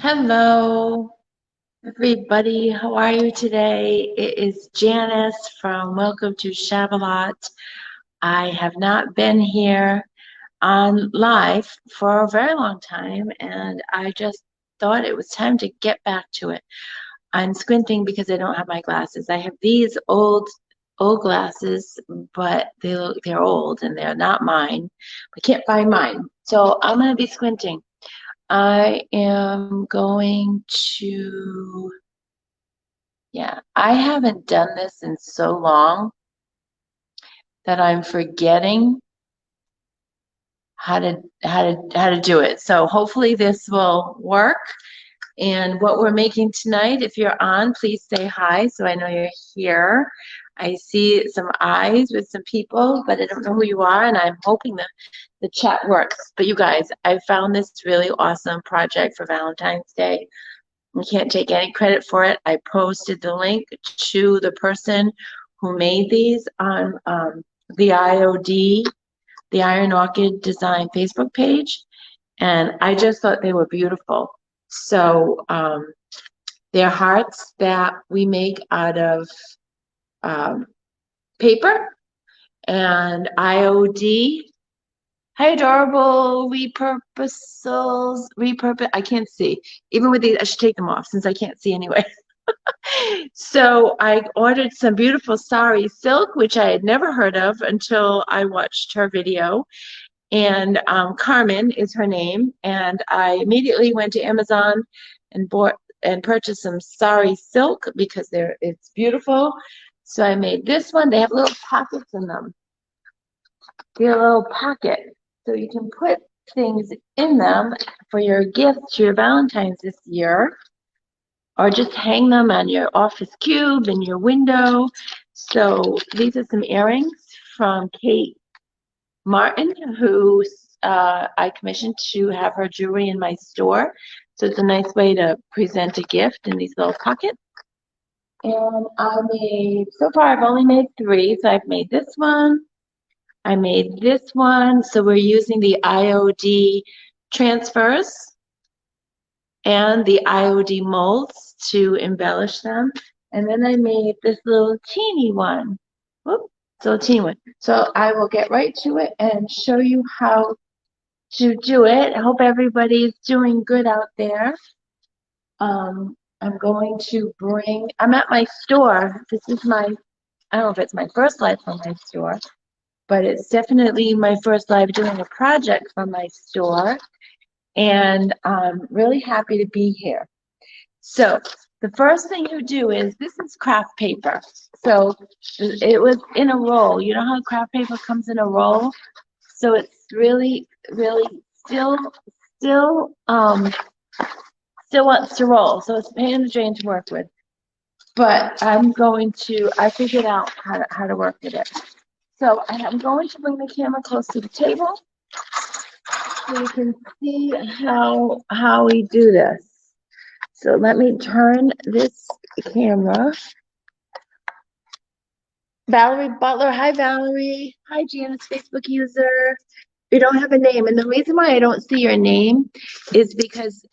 Hello, everybody. How are you today? It is Janice from Welcome to Shabalot. I have not been here on live for a very long time, and I just thought it was time to get back to it. I'm squinting because I don't have my glasses. I have these old glasses, but they're old and they're not mine. I can't find mine, so I'm gonna be squinting. I am going to, yeah, I haven't done this in so long that I'm forgetting how to do it. So hopefully this will work. And what we're making tonight, if you're on, please say hi so I know you're here. I see some eyes with some people, but I don't know who you are, and I'm hoping that the chat works. But you guys, I found this really awesome project for Valentine's Day. I can't take any credit for it. I posted the link to the person who made these on the IOD, the Iron Orchid Design Facebook page, and I just thought they were beautiful. So they're hearts that we make out of um, paper and IOD. Hi, adorable I can't see. Even with these, I should take them off since I can't see anyway. So I ordered some beautiful sari silk, which I had never heard of until I watched her video. And Carmen is her name. And I immediately went to Amazon and bought and purchased some sari silk because it's beautiful. So I made this one. They have little pockets in them. They're a little pocket. So you can put things in them for your gift to your Valentine's this year, or just hang them on your office cube in your window. So these are some earrings from Kate Martin, who I commissioned to have her jewelry in my store. So it's a nice way to present a gift in these little pockets. And so far I've only made 3. So I've made this one. I made this one. So we're using the IOD transfers and the IOD molds to embellish them. And then I made this little teeny one. Whoop, so teeny one. So I will get right to it and show you how to do it. I hope everybody's doing good out there. I'm at my store. I don't know if it's my first live from my store, but it's definitely my first live doing a project from my store. And I'm really happy to be here. So the first thing you do is, this is craft paper. So it was in a roll. You know how craft paper comes in a roll? So it's really, really still wants to roll. So it's a pain in the drain to work with. But I figured out how to work with it. So I'm going to bring the camera close to the table so you can see how we do this. So let me turn this camera. Valerie Butler. Hi, Valerie. Hi, Janice, Facebook user. You don't have a name. And the reason why I don't see your name is because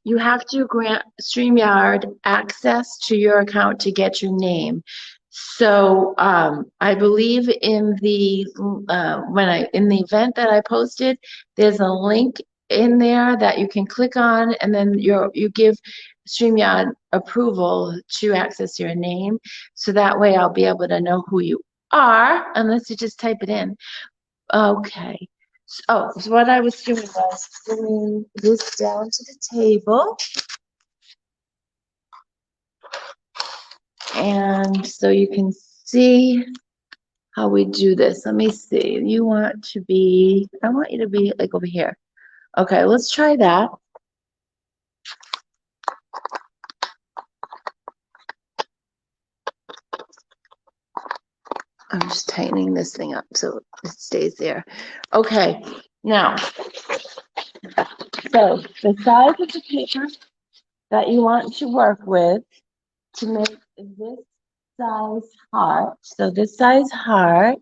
you have to grant StreamYard access to your account to get your name. So I believe in the event that I posted, there's a link in there that you can click on, and then you give StreamYard approval to access your name. So that way I'll be able to know who you are, unless you just type it in. Okay. So what I was doing was bringing this down to the table. And so you can see how we do this. Let me see. I want you to be like over here. Okay, let's try that. I'm just tightening this thing up so it stays there. Okay, now, so the size of the paper that you want to work with to make this size heart. So this size heart,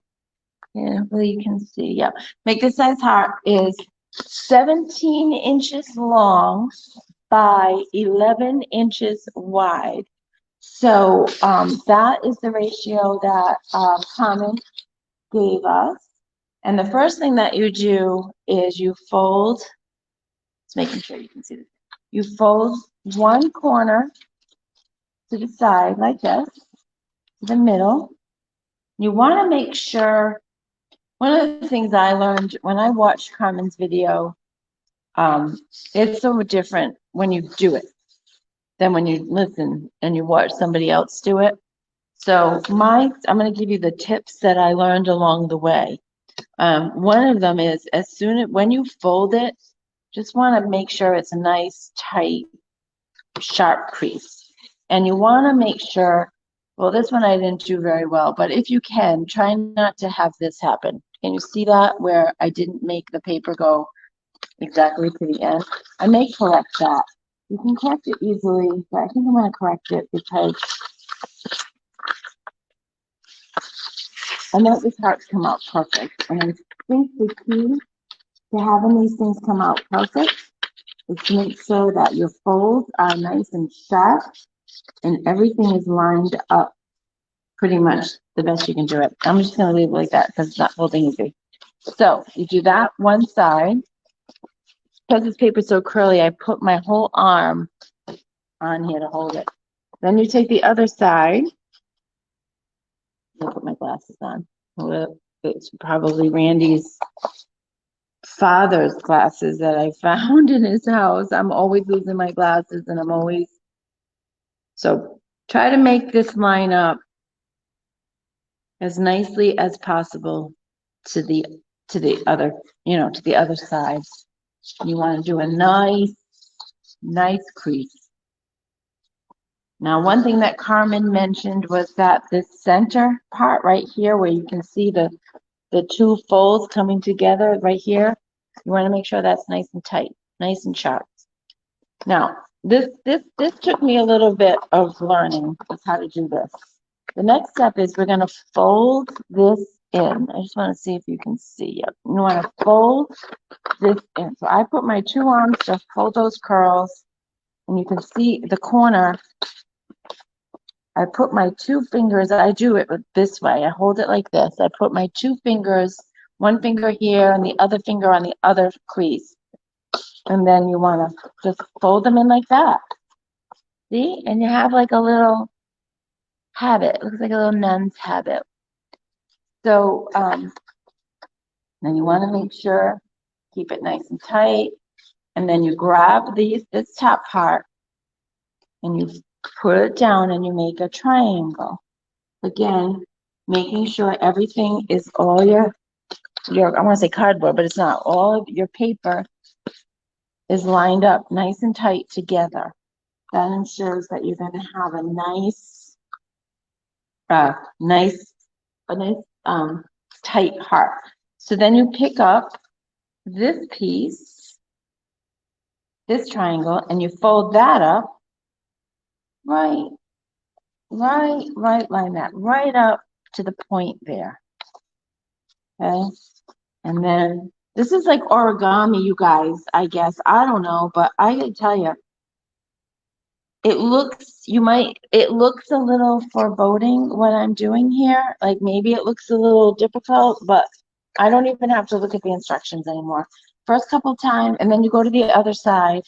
and hopefully you can see, yeah. Make this size heart is 17 inches long by 11 inches wide. So that is the ratio that Carmen gave us. And the first thing that you do is you fold, just making sure you can see this. You fold one corner to the side like this, to the middle. You want to make sure, one of the things I learned when I watched Carmen's video, it's so different when you do it than when you listen and you watch somebody else do it. So I'm going to give you the tips that I learned along the way. One of them is when you fold it, just want to make sure it's a nice, tight, sharp crease. And you want to make sure, well, this one I didn't do very well, but if you can, try not to have this happen. Can you see that where I didn't make the paper go exactly to the end? I may correct that. You can correct it easily, but I think I'm going to correct it because I know this heart's come out perfect. And I think the key to having these things come out perfect is to make sure that your folds are nice and sharp and everything is lined up pretty much the best you can do it. I'm just going to leave it like that because it's not folding easy. So you do that one side. Because this paper is so curly, I put my whole arm on here to hold it. Then you take the other side. I'll put my glasses on. It's probably Randy's father's glasses that I found in his house. I'm always losing my glasses and so try to make this line up as nicely as possible to the other, to the other side. You want to do a nice crease. Now, one thing that Carmen mentioned was that this center part right here where you can see the two folds coming together right here, you want to make sure that's nice and tight, nice and sharp. Now, this took me a little bit of learning of how to do this. The next step is we're going to fold this in. I just want to see if you can see it. You want to fold this in. So I put my two arms to fold those curls, and you can see the corner. I put my two fingers, I do it this way. I hold it like this. I put my two fingers, one finger here and the other finger on the other crease. And then you want to just fold them in like that. See? And you have like a little habit. It looks like a little nun's habit. So then you want to make sure, keep it nice and tight. And then you grab this top part and you put it down and you make a triangle. Again, making sure everything is all your I want to say cardboard, but it's not. All of your paper is lined up nice and tight together. That ensures that you're going to have a nice tight heart. So then you pick up this piece, this triangle, and you fold that up right, line that right up to the point there. Okay. And then this is like origami, you guys, I guess. I don't know, but I gotta tell you, it looks a little foreboding what I'm doing here. Like maybe it looks a little difficult, but I don't even have to look at the instructions anymore. First couple times, and then you go to the other side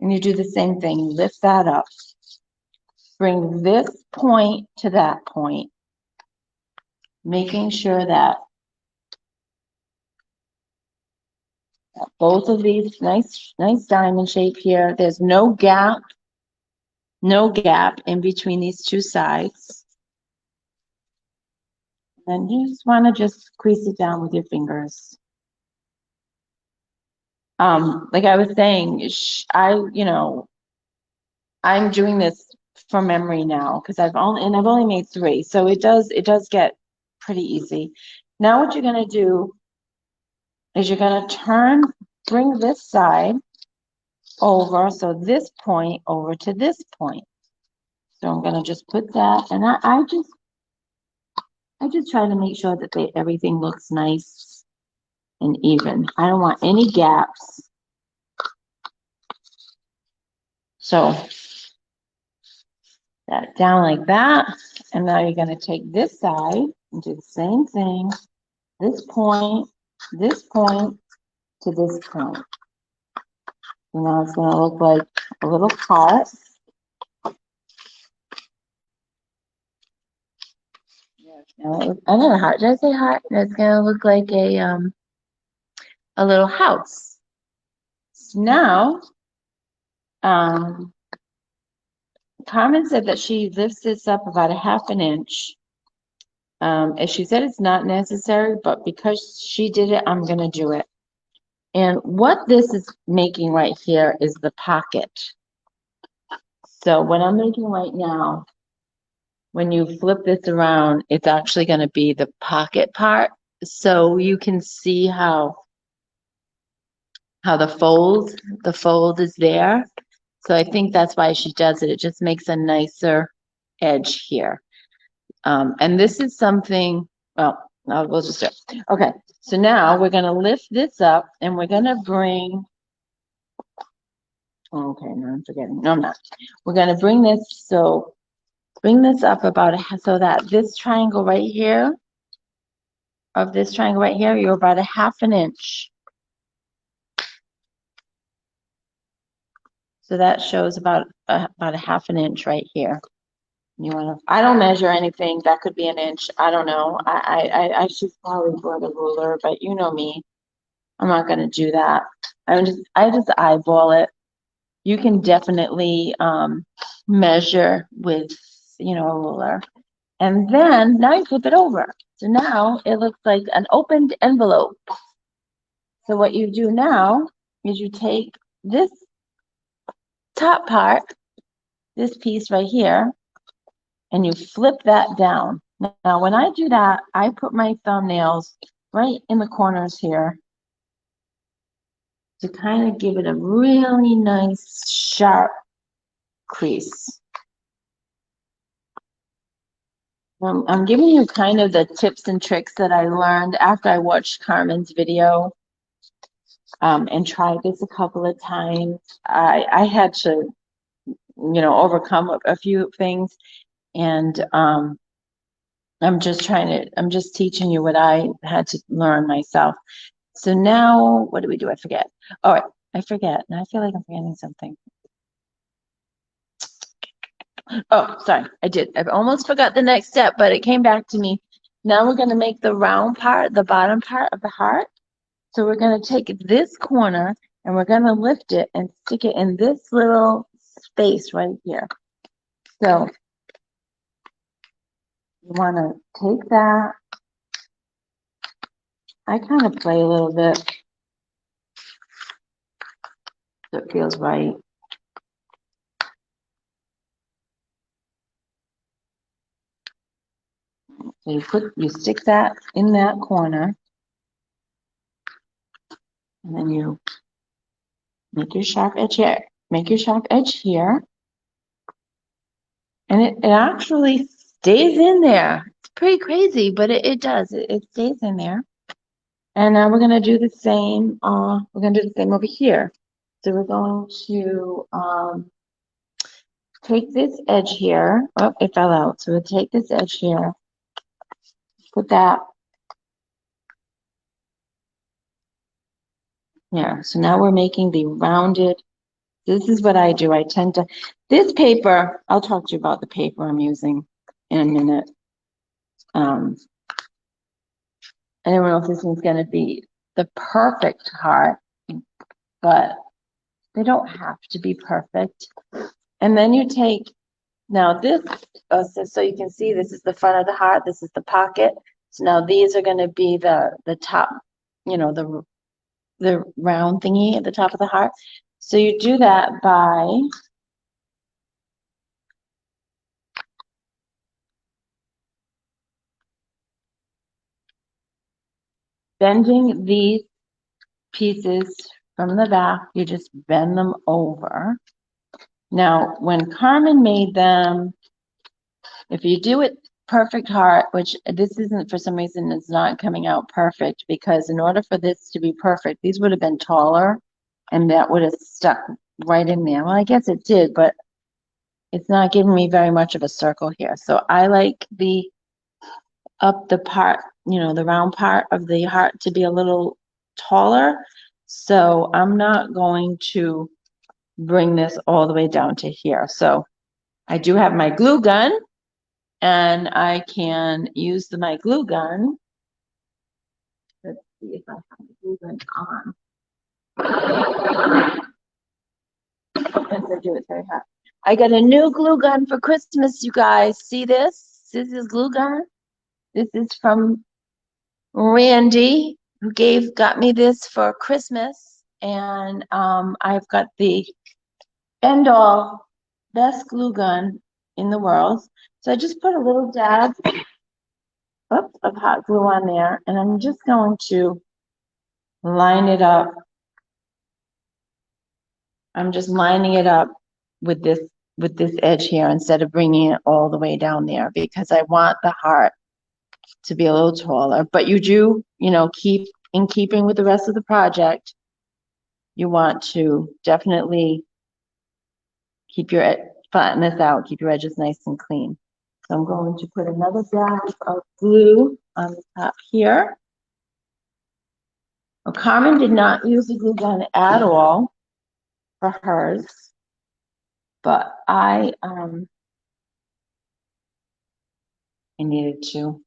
and you do the same thing. You lift that up. Bring this point to that point, making sure that both of these nice diamond shape here. There's no gap in between these two sides. And you just want to just crease it down with your fingers. Like I was saying, I'm doing this from memory now because I've only made 3, so it does get pretty easy. Now what you're gonna do is you're gonna bring this side over, so this point over to this point. So I'm gonna just put that, and I just try to make sure that everything looks nice and even. I don't want any gaps. So that down like that. And now you're going to take this side and do the same thing. This point to this point. So now it's going to look like a little heart. Another heart. Did I say heart? It's going to look like a little house. So now, Carmen said that she lifts this up about a half an inch. And she said it's not necessary, but because she did it, I'm going to do it. And what this is making right here is the pocket. So what I'm making right now, when you flip this around, it's actually going to be the pocket part. So you can see how the fold is there. So I think that's why she does it. It just makes a nicer edge here. And this is something, well, we'll just do it. Okay, so now we're going to lift this up and we're going to bring, okay, no, I'm forgetting. No, I'm not. We're going to bring this, so bring this up about, so that this triangle right here, of this triangle right here, you're about a half an inch. So that shows about a half an inch right here. You want to, I don't measure anything. That could be an inch. I don't know. I should probably bring a ruler, but you know me. I'm not going to do that. I just eyeball it. You can definitely measure with, a ruler. And then now you flip it over. So now it looks like an opened envelope. So what you do now is you take this top part, this piece right here, and you flip that down. Now, when I do that, I put my thumbnails right in the corners here to kind of give it a really nice, sharp crease. I'm giving you kind of the tips and tricks that I learned after I watched Carmen's video and tried this a couple of times. I had to, overcome a few things, and I'm just teaching you what I had to learn myself. So now, what do we do? I forget. All right, I forget. Now I feel like I'm forgetting something. Oh, sorry, I did. I almost forgot the next step, but it came back to me. Now we're going to make the round part, the bottom part of the heart. So we're going to take this corner and we're going to lift it and stick it in this little space right here. So you want to take that. I kind of play a little bit so it feels right. So you stick that in that corner, and then you make your sharp edge here. Make your sharp edge here, and it actually stays in there. It's pretty crazy, but it does. It stays in there. And now we're gonna do the same. We're gonna do the same over here. So we're going to take this edge here. Oh, it fell out. So we'll take this edge here. Put that. Yeah, so now we're making the rounded. This is what I do. I tend to, this paper, I'll talk to you about the paper I'm using in a minute. I don't know if this one's going to be the perfect heart, but they don't have to be perfect. And then you take, now this, so you can see this is the front of the heart, this is the pocket. So now these are going to be the top, the round thingy at the top of the heart. So you do that by bending these pieces from the back. You just bend them over. Now, when Carmen made them, if you do it perfect heart, which this isn't, for some reason, it's not coming out perfect, because in order for this to be perfect, these would have been taller and that would have stuck right in there. Well, I guess it did, but it's not giving me very much of a circle here. So I like the part, the round part of the heart to be a little taller. So I'm not going to bring this all the way down to here. So I do have my glue gun, and I can use my glue gun. Let's see if I have the glue gun on. Yes, I do. It's very hot. I got a new glue gun for Christmas, you guys. See this? This is glue gun. This is from Randy, who got me this for Christmas. And I've got the end all best glue gun in the world. So I just put a little dab of hot glue on there, and I'm just going to line it up. I'm just lining it up with this edge here instead of bringing it all the way down there, because I want the heart to be a little taller. But you do, keep in keeping with the rest of the project, you want to definitely flatten this out, keep your edges nice and clean. So I'm going to put another dab of glue on the top here. Well, Carmen did not use the glue gun at all for hers, but I needed to.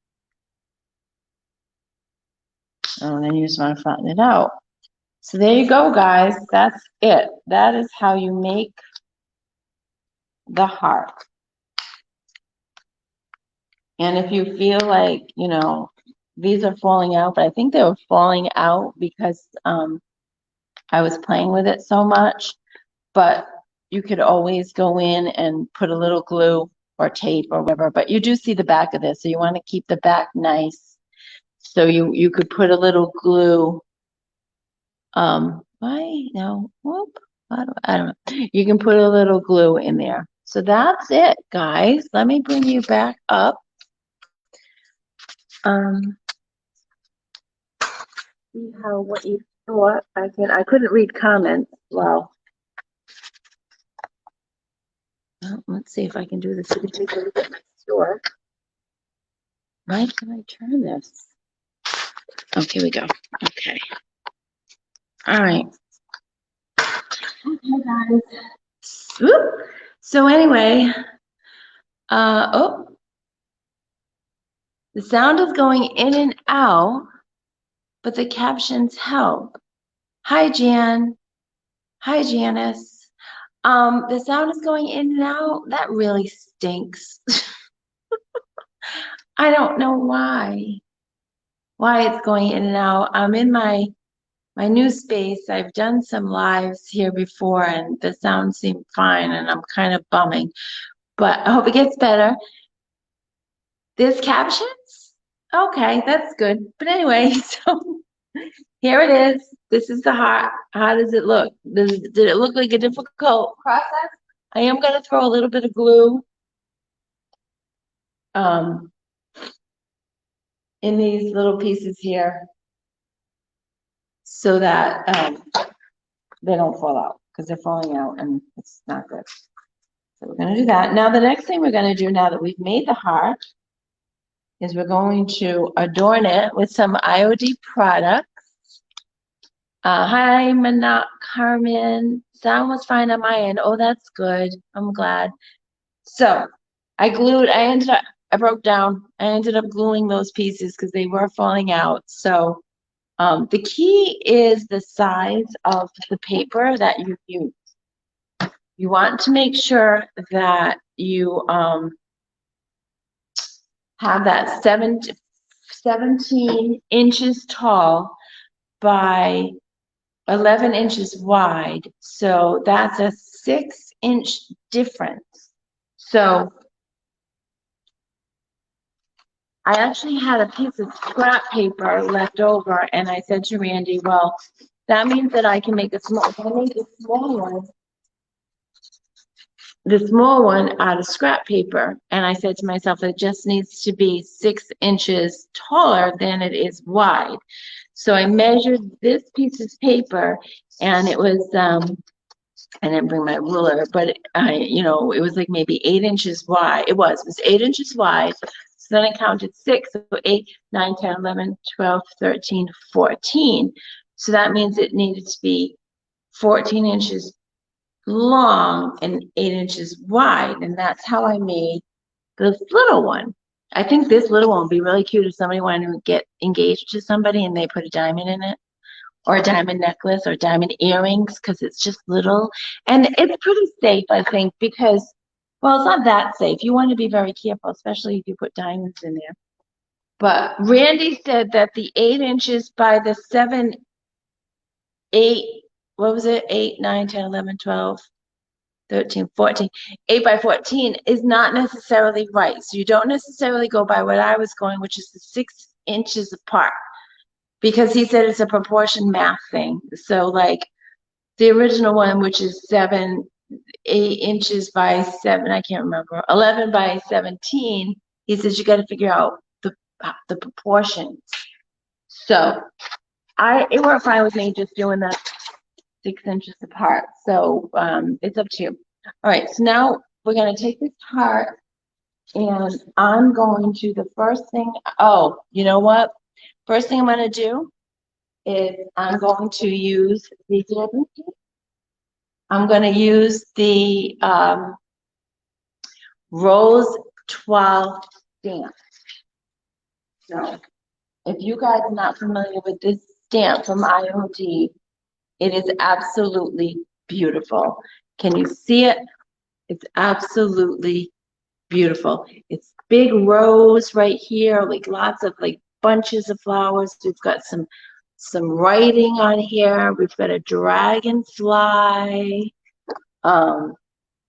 Oh, and then you just want to flatten it out. So there you go, guys. That's it. That is how you make the heart. And if you feel like, these are falling out, but I think they were falling out because I was playing with it so much. But you could always go in and put a little glue or tape or whatever. But you do see the back of this, so you want to keep the back nice. So you could put a little glue. Why no? Whoop. I don't know. You can put a little glue in there. So that's it, guys. Let me bring you back up. See what you thought. I couldn't read comments. Well, let's see if I can do this. You can take a look at my store. Why can I turn this? Oh, here we go. Okay. All right. Okay, guys. Whoop. So anyway, the sound is going in and out, but the captions help. Hi, Jan. Hi, Janice. The sound is going in and out. That really stinks. I don't know why it's going in and out. I'm in my new space. I've done some lives here before, and the sound seemed fine, and I'm kind of bumming, but I hope it gets better. There's captions? Okay, that's good. But anyway, so here it is. This is the heart. How does it look? Did it look like a difficult process? I am going to throw a little bit of glue in these little pieces here so that they don't fall out, because they're falling out and it's not good. So we're going to do that. Now the next thing we're going to do, now that we've made the heart, is we're going to adorn it with some IOD products. Hi, Manak Carmen. Sound was fine on my end. Oh, that's good. I'm glad. So I broke down. I ended up gluing those pieces because they were falling out. So the key is the size of the paper that you use. You want to make sure that you have that 17 inches tall by 11 inches wide. So that's a 6-inch difference. So I actually had a piece of scrap paper left over, and I said to Randy, well, that means that I can make the small one out of scrap paper. And I said to myself, it just needs to be 6 inches taller than it is wide. So I measured this piece of paper, and it was I didn't bring my ruler, but it was like maybe 8 inches wide. It was 8 inches wide. So then I counted six, so 8, 9, 10, 11, 12, 13, 14. So that means it needed to be 14 inches long and 8 inches wide. And that's how I made this little one. I think this little one would be really cute if somebody wanted to get engaged to somebody and they put a diamond in it, or a diamond necklace, or diamond earrings, because it's just little. And it's pretty safe, I think, because, well, it's not that safe. You want to be very careful, especially if you put diamonds in there. But Randy said that the 8 inches by the 7, 8, what was it? 8, 9, 10, 11, 12, 13, 14, 8 by 14 is not necessarily right. So you don't necessarily go by what I was going, which is the 6 inches apart, because he said it's a proportion math thing. So like the original one, which is 8 inches by 7, I can't remember, 11 by 17, he says you got to figure out the proportions. So it worked fine with me just doing that 6 inches apart. So it's up to you. All right, so now we're going to take this heart, and I'm going to, the first thing, oh, you know what? First thing I'm going to do is I'm going to use the Rose 12 stamp. So if you guys are not familiar with this stamp from IOD, it is absolutely beautiful. Can you see it? It's absolutely beautiful. It's big rose right here, like lots of like bunches of flowers. We've got some writing on here. We've got a dragonfly.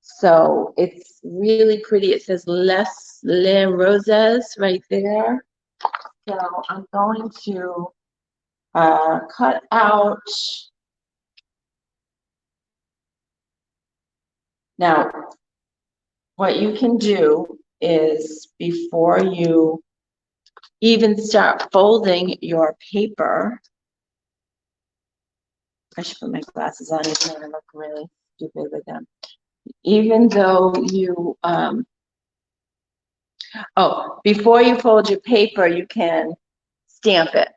So it's really pretty. It says Les Roses right there. So I'm going to cut out. Now, what you can do is, before you even start folding your paper, I should put my glasses on even though I look really stupid with them. Even though you, before you fold your paper, you can stamp it.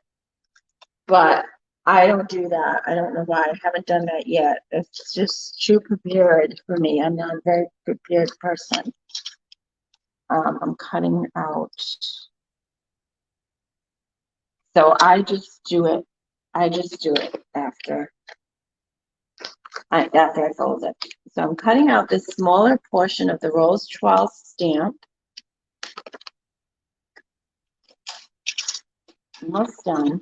But I don't do that. I don't know why. I haven't done that yet. It's just too prepared for me. I'm not a very prepared person. I'm cutting out. So I just do it. After I fold it. So I'm cutting out this smaller portion of the Rose 12 stamp. Almost done.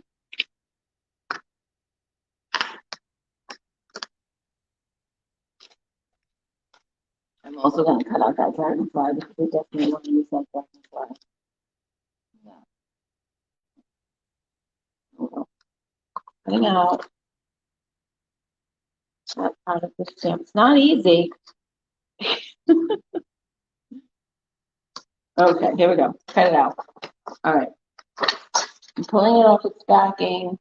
I'm also going to cut out that dragonfly because we definitely want to use that dragonfly. Yeah. Cutting out that part of the stamp. It's not easy. Okay, here we go. Cut it out. All right. I'm pulling it off its backing.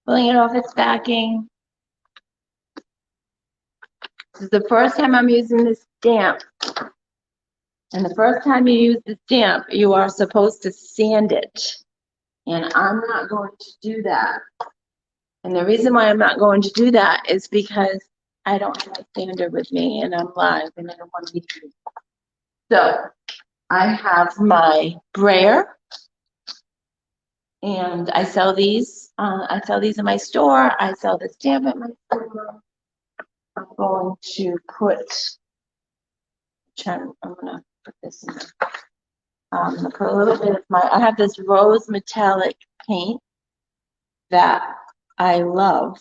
Pulling it off its backing. This is the first time I'm using this stamp. And the first time you use the stamp, you are supposed to sand it. And I'm not going to do that. And the reason why I'm not going to do that is because I don't have a sander with me and I'm live and I don't want to be. So I have my brayer, and I sell these. I sell these in my store. I sell the stamp at my store. I'm going to I'm gonna put this in there. I'm gonna put a little bit of I have this rose metallic paint that I love,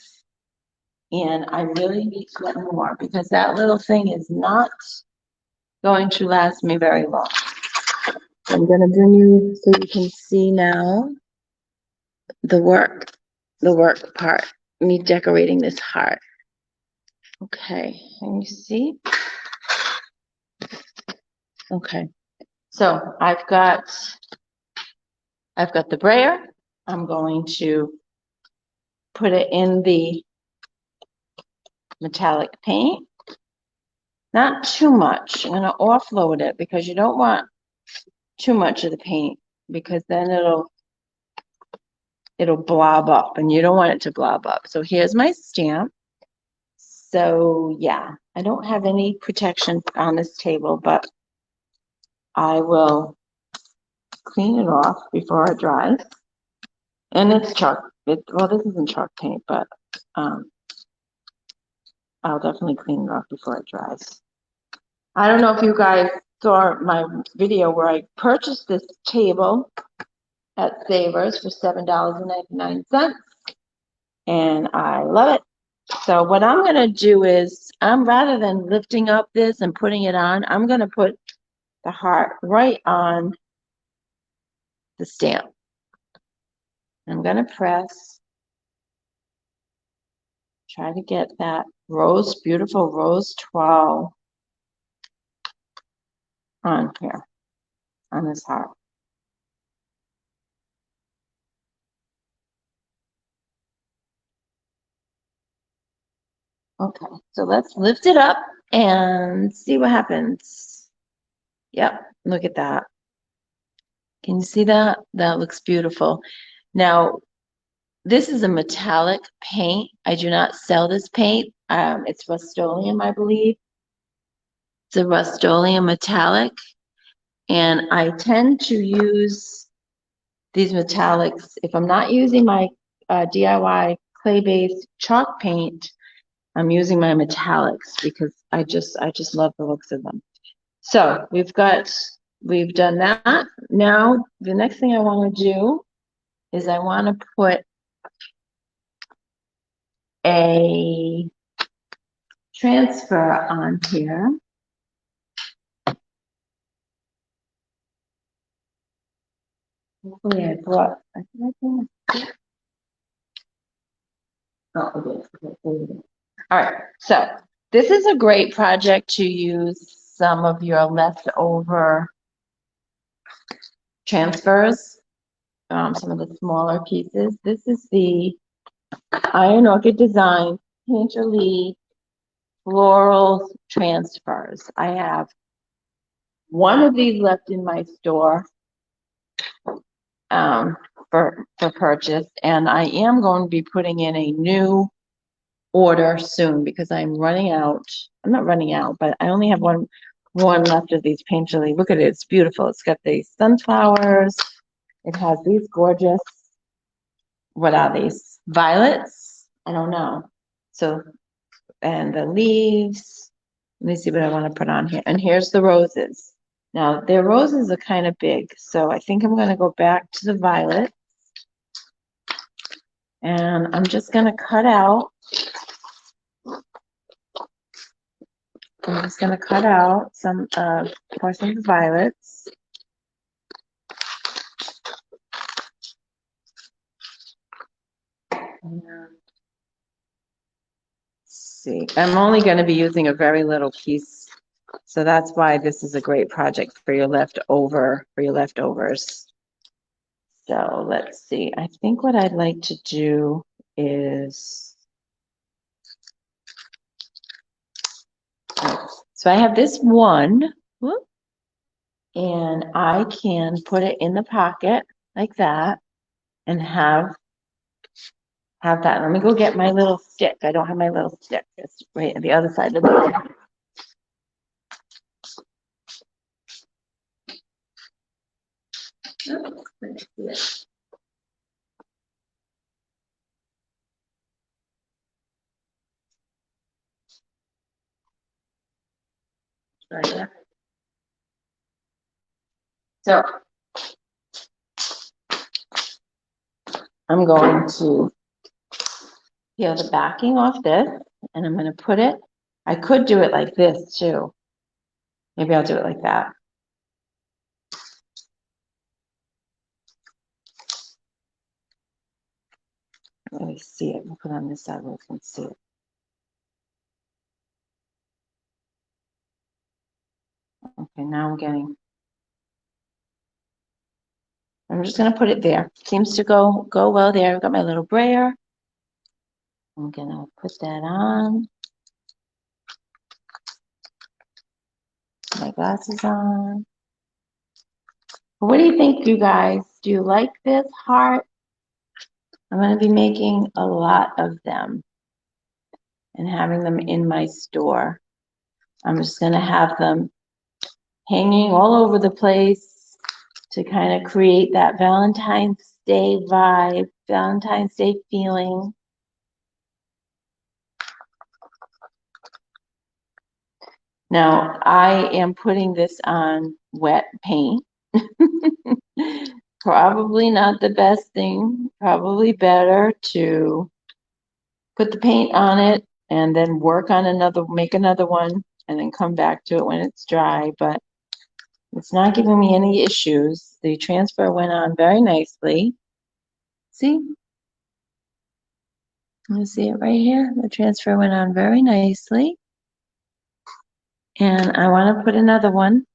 and I really need to get more because that little thing is not going to last me very long. So I'm gonna bring you so you can see now the work part, me decorating this heart. Okay, can you see? Okay, so I've got the brayer. I'm going to put it in the metallic paint. Not too much. I'm going to offload it because you don't want too much of the paint because then it'll blob up and you don't want it to blob up. So here's my stamp. So yeah, I don't have any protection on this table, but I will clean it off before it dries. And it's chalk. Well, this isn't chalk paint, but I'll definitely clean it off before it dries. I don't know if you guys saw my video where I purchased this table at Savers for $7.99, and I love it. So what I'm going to do is, rather than lifting up this and putting it on, I'm going to put the heart right on the stamp. I'm going to press, try to get that rose, beautiful rose twirl on here, on this heart. Okay, so let's lift it up and see what happens. Yep, look at that. Can you see that? That looks beautiful. Now, this is a metallic paint. I do not sell this paint. It's Rust-Oleum, I believe. It's a Rust-Oleum metallic. And I tend to use these metallics. If I'm not using my DIY clay-based chalk paint, I'm using my metallics because I just love the looks of them. So we've done that. Now the next thing I want to do is I want to put a transfer on here. Hopefully I brought, I think I did. Oh, it is. All right, so this is a great project to use some of your leftover transfers, some of the smaller pieces. This is the Iron Orchid Design Painterly Floral Transfers. I have one of these left in my store for purchase, and I am going to be putting in a new order soon because I'm running out. I'm not running out, but I only have one left of these Painterly. Look at it, it's beautiful. It's got these sunflowers. It has these gorgeous, what are these? Violets? I don't know. So, and the leaves. Let me see what I want to put on here. And here's the roses. Now, their roses are kind of big, so I think I'm going to go back to the violet. And I'm just going to cut out. I'm just going to cut out some portions of violets. And see, I'm only going to be using a very little piece, so that's why this is a great project for your leftovers. So let's see. I think what I'd like to do is, so I have this one, and I can put it in the pocket like that and have that. Let me go get my little stick. I don't have my little stick. It's right at the other side of the door. Oh, let me see it. Right there. So I'm going to peel the backing off this, and I'm going to put it. I could do it like this too. Maybe I'll do it like that. Let me see it. I'll put it on this side where I can see it. Okay, now I'm just going to put it there. Seems to go well there. I've got my little brayer. I'm gonna put that on. My glasses on. What do you think, you guys? Do you like this heart? I'm going to be making a lot of them and having them in my store. I'm just going to have them hanging all over the place to kind of create that Valentine's Day vibe, Valentine's Day feeling. Now, I am putting this on wet paint. Probably not the best thing. Probably better to put the paint on it and then work on another, make another one, and then come back to it when it's dry. But it's not giving me any issues. The transfer went on very nicely. See? You see it right here? The transfer went on very nicely. And I want to put another one.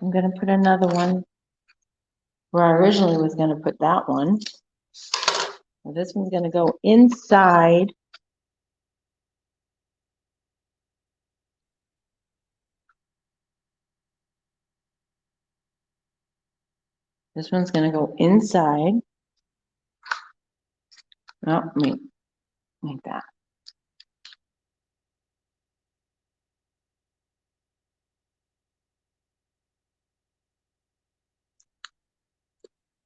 I'm going to put another one where I originally was going to put that one. Well, this one's going to go inside. This one's going to go inside. Oh, wait, like that.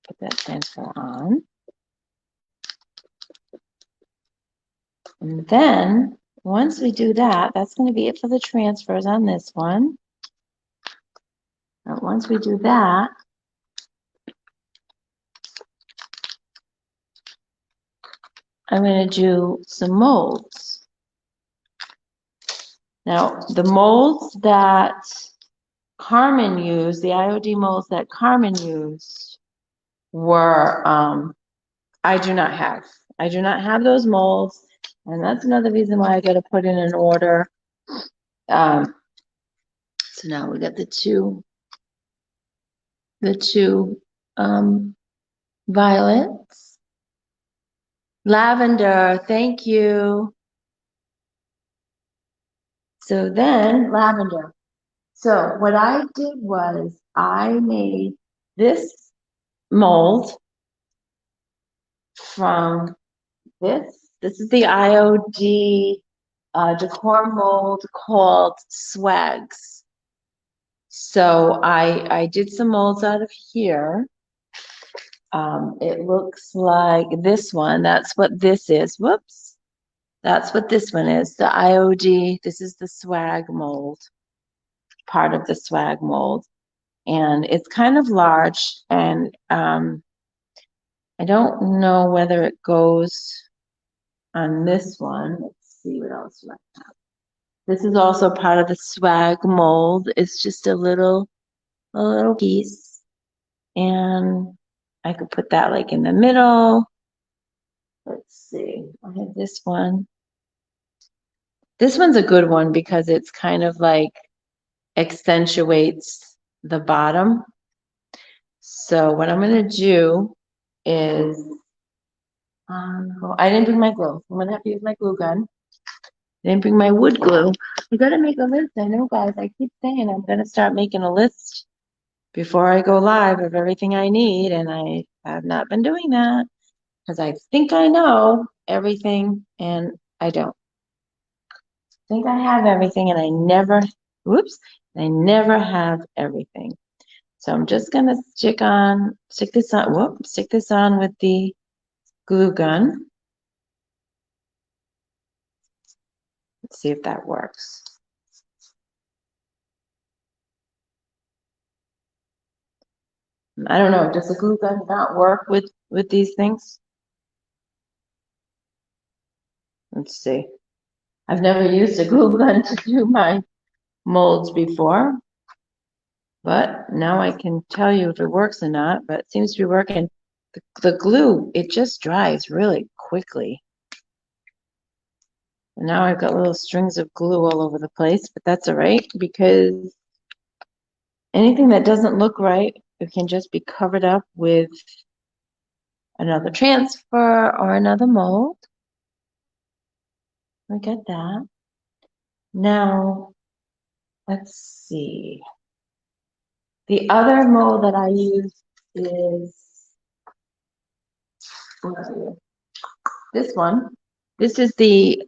Put that transfer on. And then once we do that, that's going to be it for the transfers on this one. But once we do that, I'm going to do some molds. Now, the molds that Carmen used, the IOD molds that Carmen used were, I do not have. I do not have those molds, and that's another reason why I got to put in an order. So now we got the two violets. Lavender, thank you. So then, lavender. So what I did was I made this mold from this. This is the IOD decor mold called Swags. So I did some molds out of here. It looks like this one. That's what this is. Whoops. That's what this one is. The IOD. This is the swag mold. Part of the swag mold. And it's kind of large. And I don't know whether it goes on this one. Let's see what else do I have. This is also part of the swag mold. It's just a little piece. And I could put that like in the middle. Let's see. I have this one. This one's a good one because it's kind of like accentuates the bottom. So what I'm going to do is, I didn't bring my glue. I'm going to have to use my glue gun. I didn't bring my wood glue. I got to make a list. I know, guys. I keep saying I'm going to start making a list before I go live of everything I need, and I have not been doing that because I think I know everything, and I don't. I think I have everything, and I never have everything. So I'm just going to stick this on with the glue gun. Let's see if that works. I don't know. Does the glue gun not work with these things? Let's see. I've never used a glue gun to do my molds before, but now I can tell you if it works or not, but it seems to be working. The glue, it just dries really quickly. And now I've got little strings of glue all over the place, but that's all right because anything that doesn't look right, it can just be covered up with another transfer or another mold. Look at that. Now, let's see. The other mold that I use is this one. This is the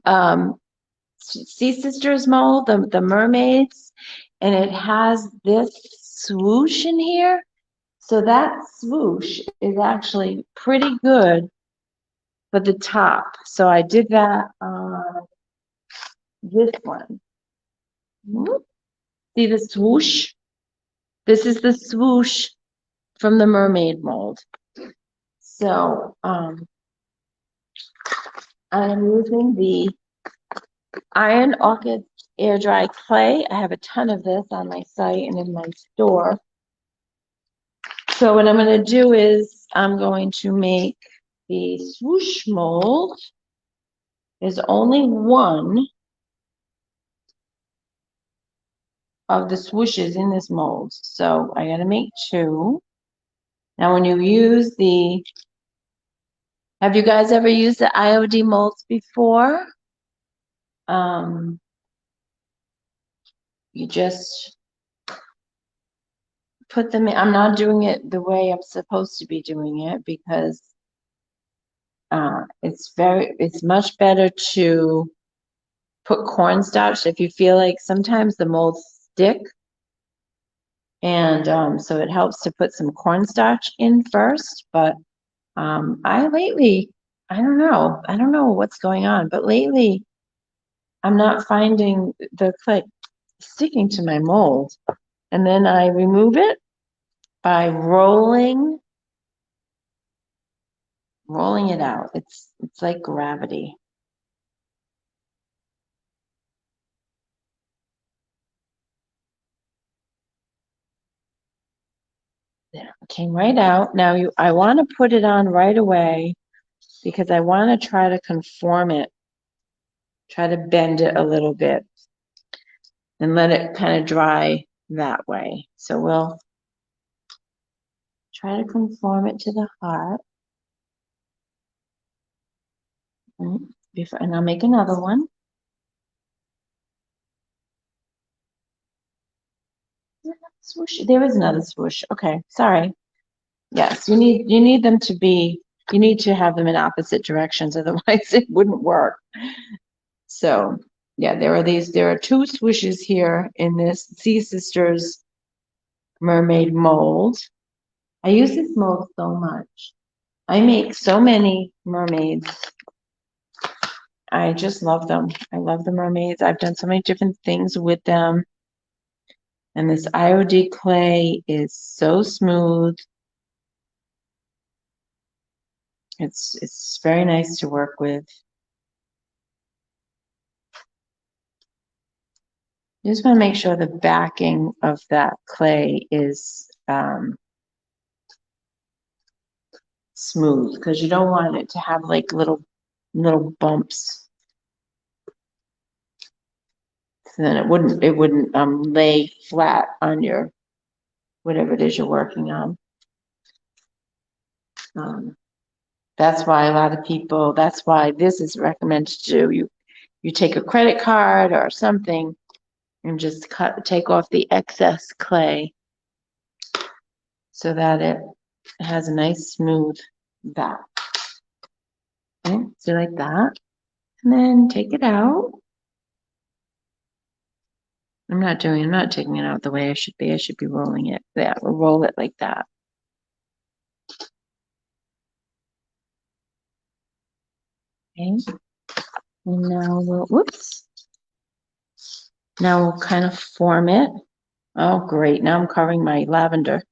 Sea Sisters mold, the mermaids, and it has this swoosh in here. So that swoosh is actually pretty good for the top. So I did that on this one. See the swoosh? This is the swoosh from the mermaid mold. So I'm using the Iron Orchid air dry clay. I have a ton of this on my site and in my store. So what I'm going to do is I'm going to make the swoosh mold. There's only one of the swooshes in this mold. So I got to make two. Now when you use have you guys ever used the IOD molds before? You just put them in. I'm not doing it the way I'm supposed to be doing it because it's much better to put cornstarch if you feel like sometimes the molds stick. And so it helps to put some cornstarch in first, but I don't know what's going on, but lately I'm not finding the clay sticking to my mold. And then I remove it by rolling it out. It's like gravity. There, it came right out. Now I want to put it on right away because I want to try to conform it, try to bend it a little bit and let it kind of dry that way. So we'll try to conform it to the heart. And I'll make another one. Swoosh. There is another swoosh. Okay, sorry. Yes, you need them to be, you need to have them in opposite directions, otherwise it wouldn't work. So yeah, there are two swooshes here in this Sea Sisters mermaid mold. I use this mold so much. I make so many mermaids. I just love them. I love the mermaids. I've done so many different things with them. And this IOD clay is so smooth. It's very nice to work with. You just want to make sure the backing of that clay is smooth because you don't want it to have like little bumps. So then it wouldn't lay flat on your whatever it is you're working on. That's why a lot of people, that's why this is recommended to do. You take a credit card or something and just take off the excess clay so that it has a nice smooth back. Okay, so like that. And then take it out. I'm not taking it out the way I should be. I should be rolling it. Yeah, we'll roll it like that. Okay. And now now we'll kind of form it. Oh, great. Now I'm covering my lavender.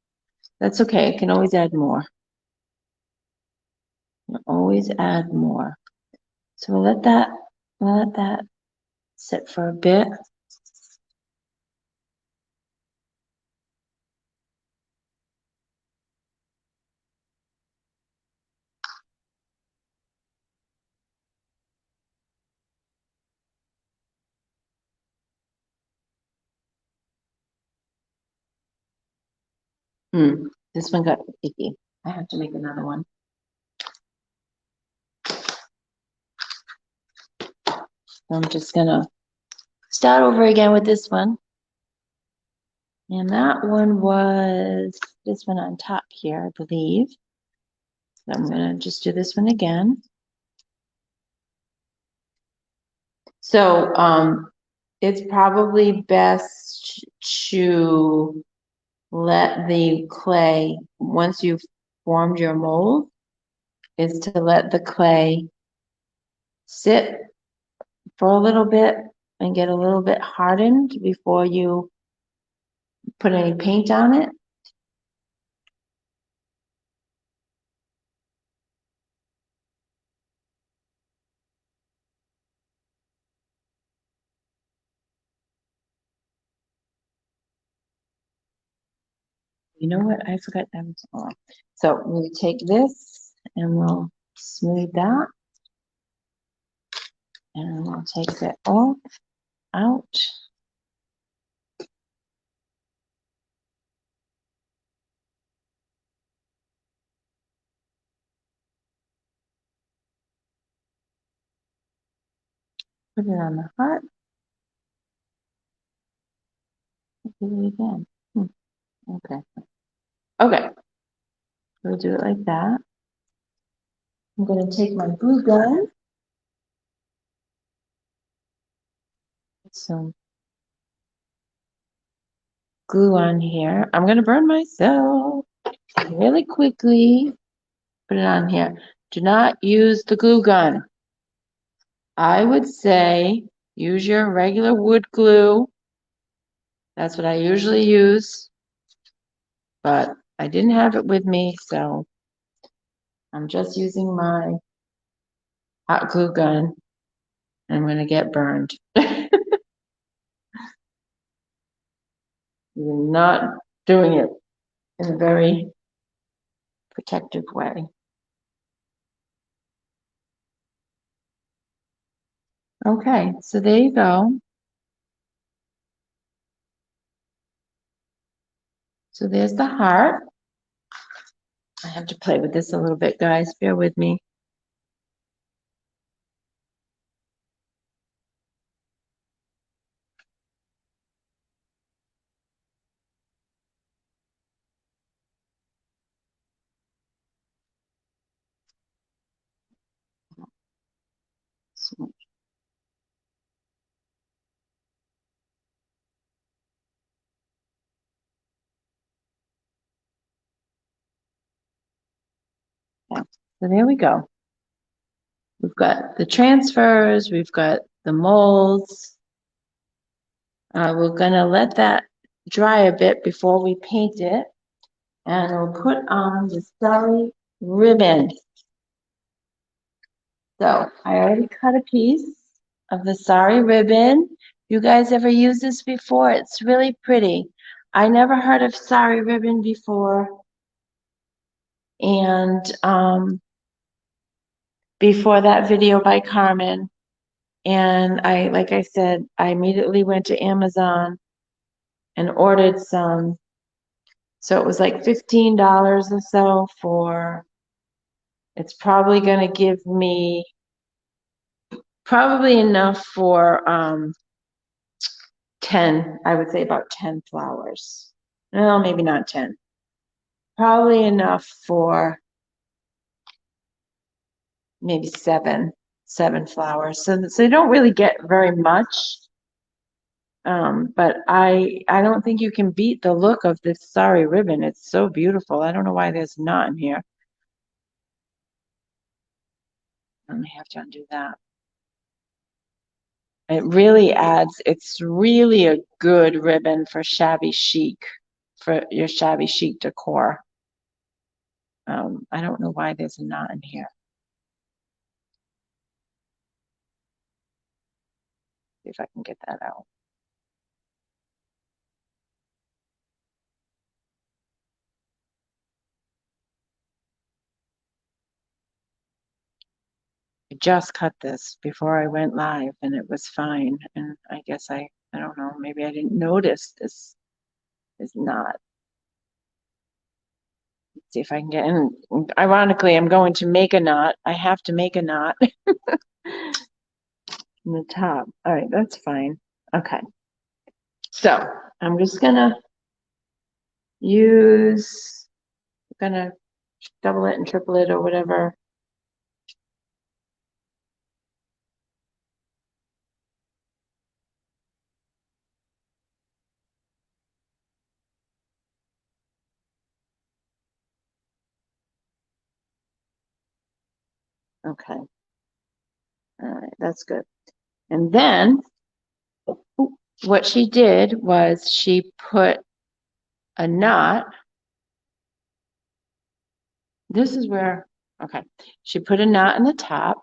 That's okay. I can always add more. Always add more. So we'll let that sit for a bit. This one got icky. I have to make another one. I'm just gonna start over again with this one. And that one was this one on top here, I believe. So I'm gonna just do this one again. So it's probably best to let the clay, once you've formed your mold, is to let the clay sit for a little bit and get a little bit hardened before you put any paint on it. You know what? I forgot that was on. So we'll take this and we'll smooth that. And we'll take that off, out. Put it on the heart. Do it again. Okay. Okay. We'll do it like that. I'm going to take my glue gun. Put some glue on here. I'm going to burn myself really quickly. Put it on here. Do not use the glue gun. I would say use your regular wood glue. That's what I usually use. But I didn't have it with me, so I'm just using my hot glue gun. I'm going to get burned. You're not doing it in a very protective way. Okay, so there you go. So there's the heart. I have to play with this a little bit, guys. Bear with me. So there we go. We've got the transfers, we've got the molds. We're gonna let that dry a bit before we paint it. And we'll put on the starry ribbon. So I already cut a piece of the sari ribbon. You guys ever used this before? It's really pretty. I never heard of sari ribbon before. And before that video by Carmen. And like I said, I immediately went to Amazon and ordered some. So it was like $15 or so for, it's probably going to give me probably enough for 10, I would say about 10 flowers. No, maybe not 10. Probably enough for maybe seven flowers. So you don't really get very much. But I don't think you can beat the look of this sari ribbon. It's so beautiful. I don't know why there's not in here. Let me have to undo that. It really adds, it's really a good ribbon for shabby chic, for your shabby chic decor. I don't know why there's a knot in here. See if I can get that out. I just cut this before I went live and it was fine. And I guess I don't know, maybe I didn't notice this is not. Let's see if I can get in. Ironically, I'm going to make a knot. I have to make a knot. in the top. All right, that's fine. Okay. So I'm just gonna use, gonna double it and triple it or whatever. Okay. All right, that's good. And then what she did was she put a knot. This is where, okay. She put a knot in the top.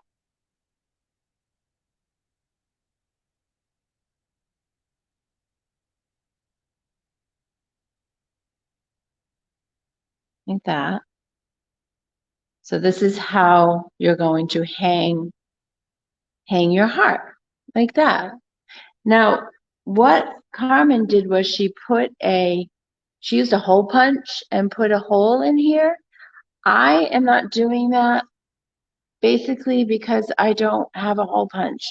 Like that. So this is how you're going to hang your heart, like that. Now, what Carmen did was she used a hole punch and put a hole in here. I am not doing that basically because I don't have a hole punch.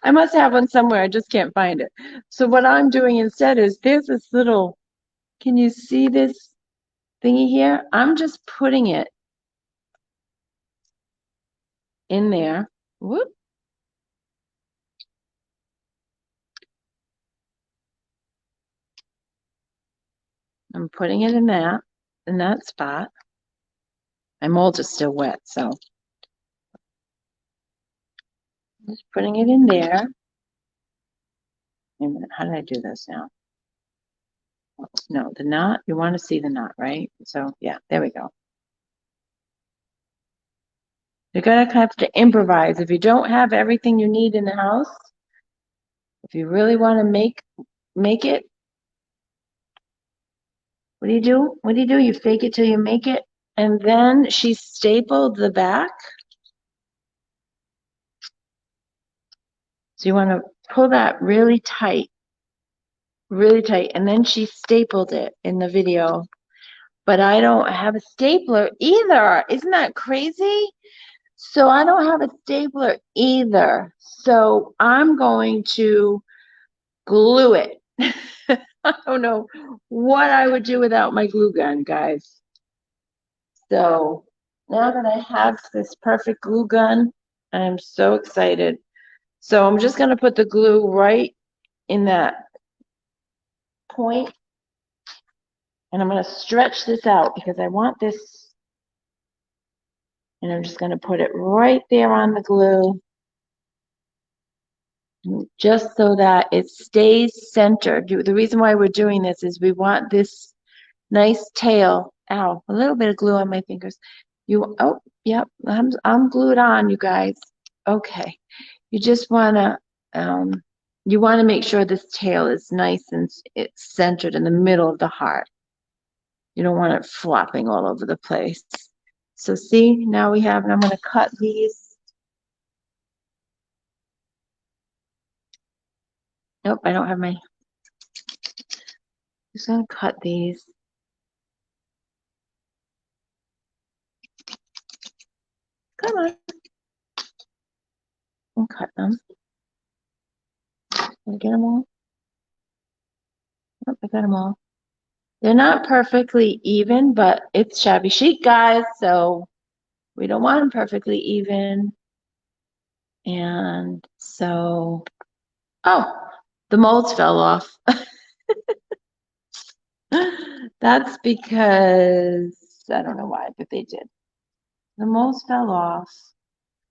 I must have one somewhere, I just can't find it. So what I'm doing instead is there's this little, can you see this thingy here? I'm just putting it in there. Whoop. I'm putting it in that spot. My mold is still wet, so just putting it in there. Wait a minute, how did I do this now? No, the knot, you want to see the knot, right? So yeah, there we go. You're gonna have to improvise. If you don't have everything you need in the house, if you really want to make it, what do you do? What do you do? You fake it till you make it. And then she stapled the back. So you want to pull that really tight, really tight. And then she stapled it in the video. But I don't have a stapler either. Isn't that crazy? So I don't have a stapler either. So I'm going to glue it. I don't know what I would do without my glue gun, guys. So now that I have this perfect glue gun, I'm so excited. So I'm just going to put the glue right in that point, and I'm going to stretch this out because I want this, and I'm just going to put it right there on the glue just so that it stays centered. The reason why we're doing this is we want this nice tail. Ow, a little bit of glue on my fingers. Oh, yep, I'm glued on, you guys. Okay. You just you want to make sure this tail is nice and it's centered in the middle of the heart. You don't want it flopping all over the place. So see, now we have, and I'm going to cut these. Nope, I don't have my, just going to cut these. Come on. And cut them. Did I get them all? Nope, I got them all. They're not perfectly even, but it's shabby chic, guys, so we don't want them perfectly even. And so, oh, the molds fell off. That's because, I don't know why, but they did. The molds fell off.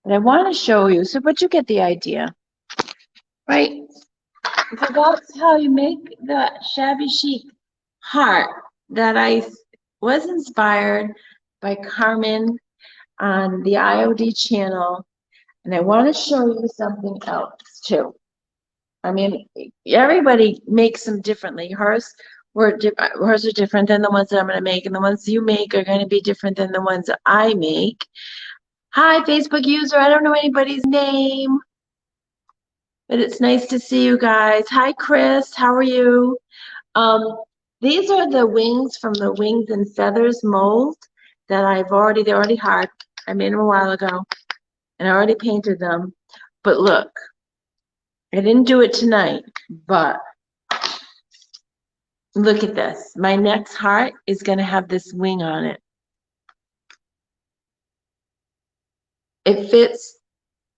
But I want to show you, but you get the idea, right? So that's how you make the shabby chic heart that I was inspired by Carmen on the IOD channel. And I want to show you something else too. I mean, everybody makes them differently. Hers are different than the ones that I'm going to make, and the ones you make are going to be different than the ones that I make. Hi, Facebook user. I don't know anybody's name, but it's nice to see you guys. Hi, Chris. How are you? These are the wings from the Wings and Feathers mold that they're already hard. I made them a while ago, and I already painted them. But look. I didn't do it tonight, but look at this. My next heart is going to have this wing on it. It fits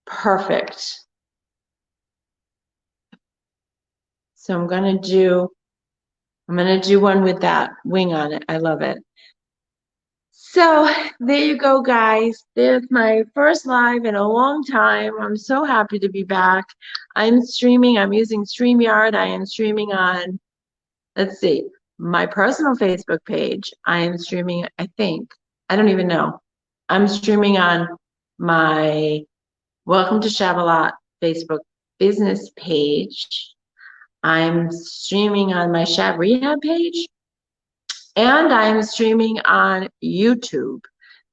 perfect. So I'm going to do one with that wing on it. I love it. So there you go, guys. There's my first live in a long time. I'm so happy to be back. I'm streaming. I'm using StreamYard. I am streaming on, let's see, my personal Facebook page. I am streaming, I think. I don't even know. I'm streaming on my Welcome to Shabalot Facebook business page. I'm streaming on my Shab Rehab page. And I'm streaming on YouTube.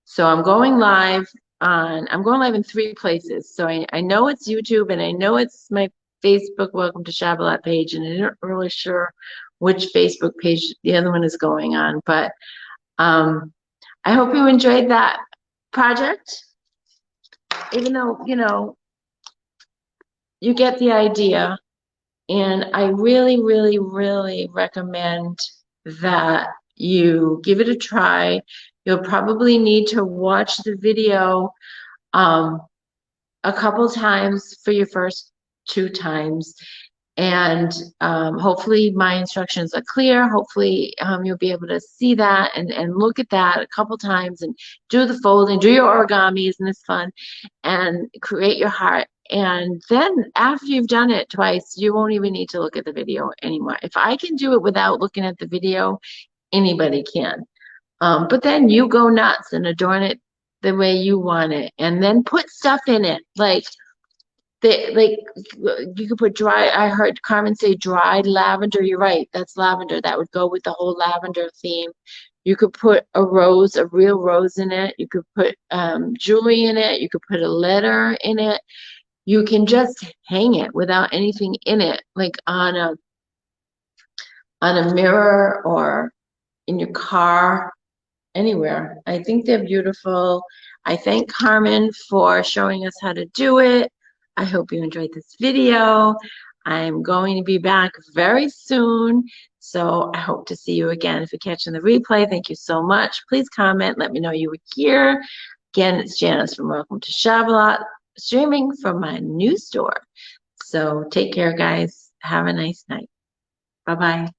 So I'm going live in 3 places. So I know it's YouTube and I know it's my Facebook Welcome to Shabalot page, and I'm not really sure which Facebook page the other one is going on, but I hope you enjoyed that project. Even though, you get the idea. And I really, really, really recommend that you give it a try. You'll probably need to watch the video a couple times for your first 2 times. And hopefully my instructions are clear. Hopefully you'll be able to see that and look at that a couple times and do the folding, do your origami, isn't this fun? And create your heart. And then after you've done it twice, you won't even need to look at the video anymore. If I can do it without looking at the video, anybody can. But then you go nuts and adorn it the way you want it. And then put stuff in it. Like you could put dry, I heard Carmen say dried lavender. You're right, that's lavender. That would go with the whole lavender theme. You could put a rose, a real rose in it. You could put jewelry in it. You could put a letter in it. You can just hang it without anything in it, like on a mirror or in your car, anywhere. I think they're beautiful. I thank Carmen for showing us how to do it. I hope you enjoyed this video. I'm going to be back very soon, so I hope to see you again. If you're catching the replay, thank you so much. Please comment. Let me know you were here. Again, it's Janice from Welcome to Shabalot, streaming from my new store. So take care, guys. Have a nice night. Bye-bye.